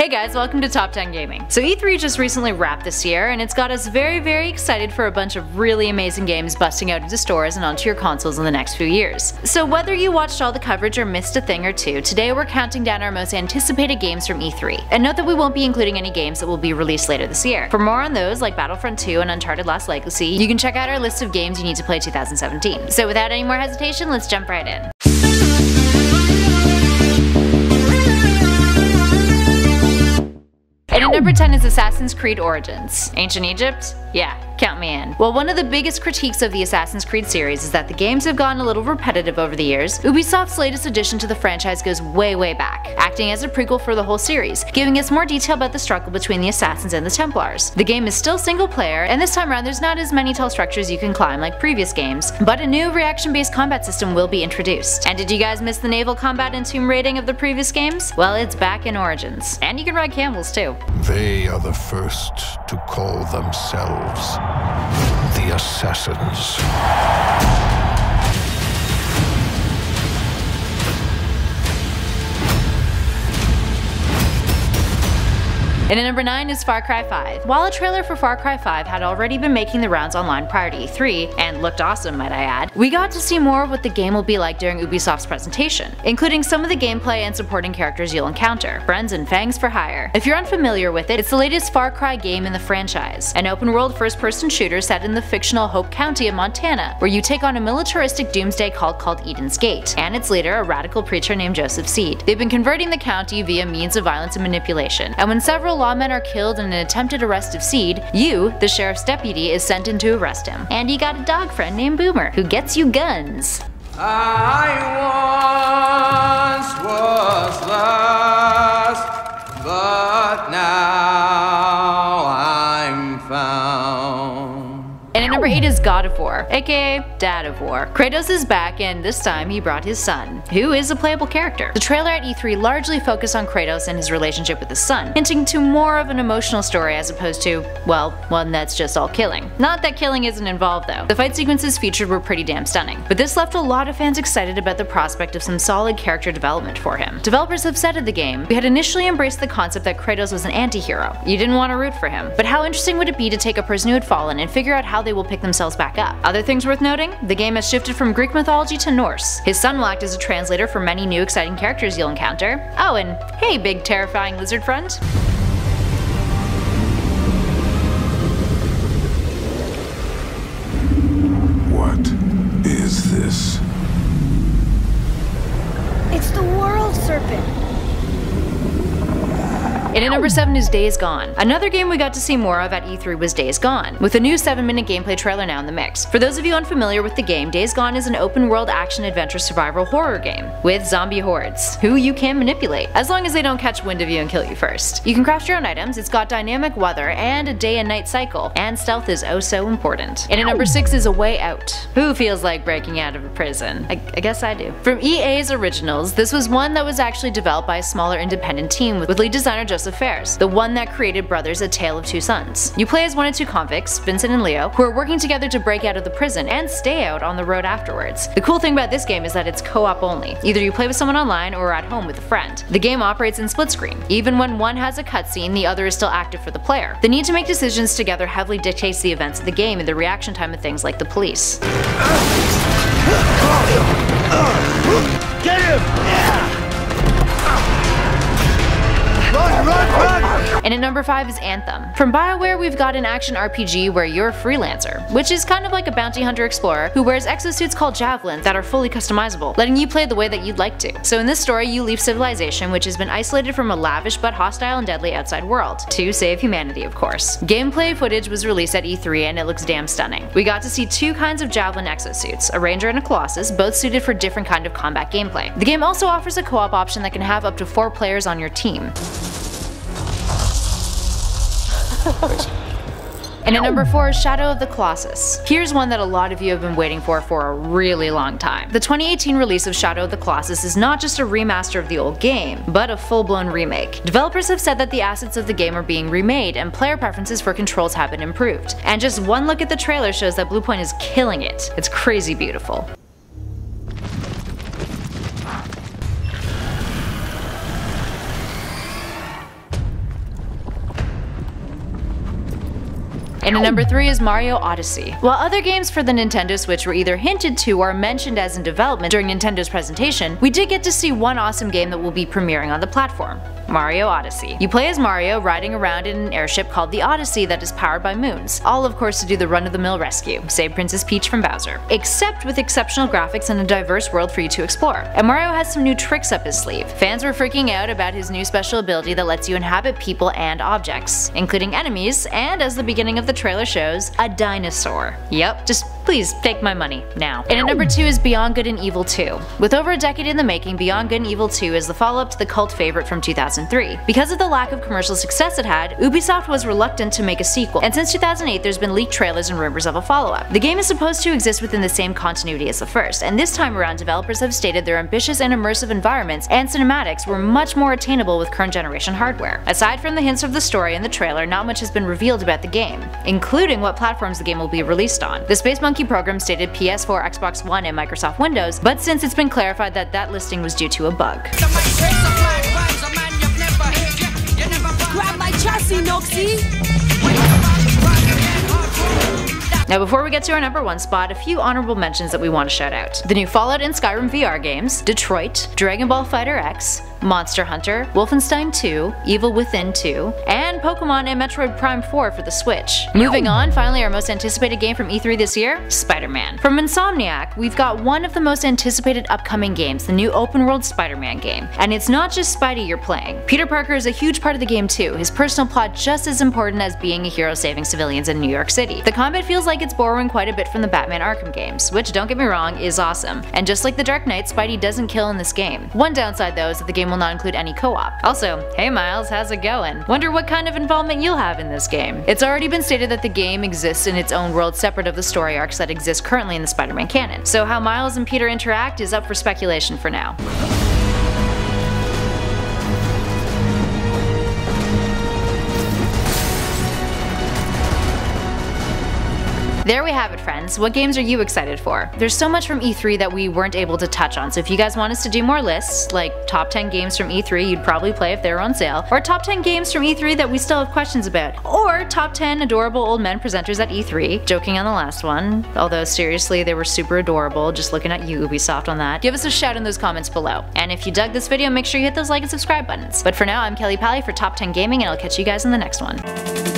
Hey guys, welcome to Top 10 Gaming. So E3 just recently wrapped this year, and it's got us very excited for a bunch of really amazing games busting out into stores and onto your consoles in the next few years. So whether you watched all the coverage or missed a thing or two, today we're counting down our most anticipated games from E3. And note that we won't be including any games that will be released later this year. For more on those, like Battlefront 2 and Uncharted Lost Legacy, you can check out our list of games you need to play 2017. So without any more hesitation, let's jump right in. And at number 10 is Assassin's Creed Origins. Ancient Egypt? Yeah, count me in. Well, one of the biggest critiques of the Assassin's Creed series is that the games have gotten a little repetitive over the years. Ubisoft's latest addition to the franchise goes way back, acting as a prequel for the whole series, giving us more detail about the struggle between the Assassins and the Templars. The game is still single player, and this time around there's not as many tall structures you can climb like previous games, but a new reaction-based combat system will be introduced. And did you guys miss the naval combat and tomb raiding of the previous games? Well, it's back in Origins. And you can ride camels too. They are the first to call themselves the Assassins. And at number 9 is Far Cry 5. While a trailer for Far Cry 5 had already been making the rounds online prior to E3, and looked awesome might I add, we got to see more of what the game will be like during Ubisoft's presentation, including some of the gameplay and supporting characters you'll encounter, friends and fangs for hire. If you're unfamiliar with it, it's the latest Far Cry game in the franchise, an open-world first-person shooter set in the fictional Hope County of Montana, where you take on a militaristic doomsday cult called Eden's Gate, and its leader, a radical preacher named Joseph Seed. They've been converting the county via means of violence and manipulation, and when several lawmen are killed in an attempted arrest of Seed, you, the sheriff's deputy, is sent in to arrest him. And you got a dog friend named Boomer, who gets you guns. I once was lost, but now I'm found. And at number 8 is God of War, aka Dad of War. Kratos is back, and this time he brought his son, who is a playable character. The trailer at E3 largely focused on Kratos and his relationship with his son, hinting to more of an emotional story as opposed to, well, one that's just all killing. Not that killing isn't involved though. The fight sequences featured were pretty damn stunning, but this left a lot of fans excited about the prospect of some solid character development for him. Developers have said of the game, we had initially embraced the concept that Kratos was an anti-hero. You didn't want to root for him, but how interesting would it be to take a person who had fallen and figure out how they will pick themselves back up. Other things worth noting, the game has shifted from Greek mythology to Norse. His son will act as a translator for many new exciting characters you'll encounter. Oh, and hey big terrifying lizard friend. What is this? It's the world serpent. And at number 7 is Days Gone. Another game we got to see more of at E3 was Days Gone, with a new 7-minute gameplay trailer now in the mix. For those of you unfamiliar with the game, Days Gone is an open-world action-adventure survival horror game, with zombie hordes, who you can manipulate, as long as they don't catch wind of you and kill you first. You can craft your own items, it's got dynamic weather and a day and night cycle, and stealth is oh so important. And at number 6 is A Way Out. Who feels like breaking out of a prison? I guess I do. From EA's Originals, this was one that was actually developed by a smaller independent team with lead designer Joseph Fares, the one that created Brothers: A Tale of Two Sons. You play as one of two convicts, Vincent and Leo, who are working together to break out of the prison and stay out on the road afterwards. The cool thing about this game is that it's co-op only. Either you play with someone online or at home with a friend. The game operates in split screen. Even when one has a cutscene, the other is still active for the player. The need to make decisions together heavily dictates the events of the game and the reaction time of things like the police. Get him! Run! And at number 5 is Anthem. From BioWare, we've got an action RPG where you're a freelancer, which is kind of like a bounty hunter explorer who wears exosuits called javelins that are fully customizable, letting you play the way that you'd like to. So in this story, you leave civilization, which has been isolated from a lavish but hostile and deadly outside world, to save humanity of course. Gameplay footage was released at E3 and it looks damn stunning. We got to see two kinds of javelin exosuits, a ranger and a colossus, both suited for different kind of combat gameplay. The game also offers a co-op option that can have up to 4 players on your team. And at number 4 is Shadow of the Colossus. Here's one that a lot of you have been waiting for a really long time. The 2018 release of Shadow of the Colossus is not just a remaster of the old game, but a full-blown remake. Developers have said that the assets of the game are being remade and player preferences for controls have been improved. And just one look at the trailer shows that Bluepoint is killing it. It's crazy beautiful. And at number 3 is Mario Odyssey. While other games for the Nintendo Switch were either hinted to or mentioned as in development during Nintendo's presentation, we did get to see one awesome game that will be premiering on the platform. Mario Odyssey. You play as Mario riding around in an airship called the Odyssey that is powered by moons, all of course to do the run-of-the-mill rescue, save Princess Peach from Bowser. Except with exceptional graphics and a diverse world for you to explore. And Mario has some new tricks up his sleeve. Fans were freaking out about his new special ability that lets you inhabit people and objects, including enemies, and as the beginning of the trailer shows, a dinosaur. Yep, just please take my money, now. And at number 2 is Beyond Good and Evil 2. With over a decade in the making, Beyond Good and Evil 2 is the follow-up to the cult favorite from 2003. Because of the lack of commercial success it had, Ubisoft was reluctant to make a sequel, and since 2008 there's been leaked trailers and rumors of a follow-up. The game is supposed to exist within the same continuity as the first, and this time around developers have stated their ambitious and immersive environments and cinematics were much more attainable with current generation hardware. Aside from the hints of the story in the trailer, not much has been revealed about the game, including what platforms the game will be released on. The Space Monkey program stated PS4, Xbox One, and Microsoft Windows, but since it's been clarified that that listing was due to a bug. Grab my chassis, Noxie! Now before we get to our number 1 spot, a few honorable mentions that we want to shout out. The new Fallout and Skyrim VR games, Detroit, Dragon Ball Fighter X, Monster Hunter, Wolfenstein 2, Evil Within 2, and Pokemon and Metroid Prime 4 for the Switch. Moving on, finally our most anticipated game from E3 this year, SpiderMan. From Insomniac, we've got one of the most anticipated upcoming games, the new open-world SpiderMan game. And it's not just Spidey you're playing. Peter Parker is a huge part of the game too, his personal plot just as important as being a hero saving civilians in New York City. The combat feels like it's borrowing quite a bit from the Batman Arkham games, which don't get me wrong, is awesome. And just like the Dark Knight, Spidey doesn't kill in this game. One downside though is that the game will not include any co-op. Also, hey Miles, how's it going? Wonder what kind of involvement you'll have in this game. It's already been stated that the game exists in its own world separate of the story arcs that exist currently in the Spider-Man canon. So how Miles and Peter interact is up for speculation for now. There we have it, friends. What games are you excited for? There's so much from E3 that we weren't able to touch on, so if you guys want us to do more lists, like top 10 games from E3 you'd probably play if they were on sale, or top 10 games from E3 that we still have questions about, or top 10 adorable old men presenters at E3, joking on the last one, although seriously they were super adorable, just looking at you Ubisoft on that, give us a shout in those comments below. And if you dug this video, make sure you hit those like and subscribe buttons. But for now, I'm Kelly Pally for Top 10 Gaming, and I'll catch you guys in the next one.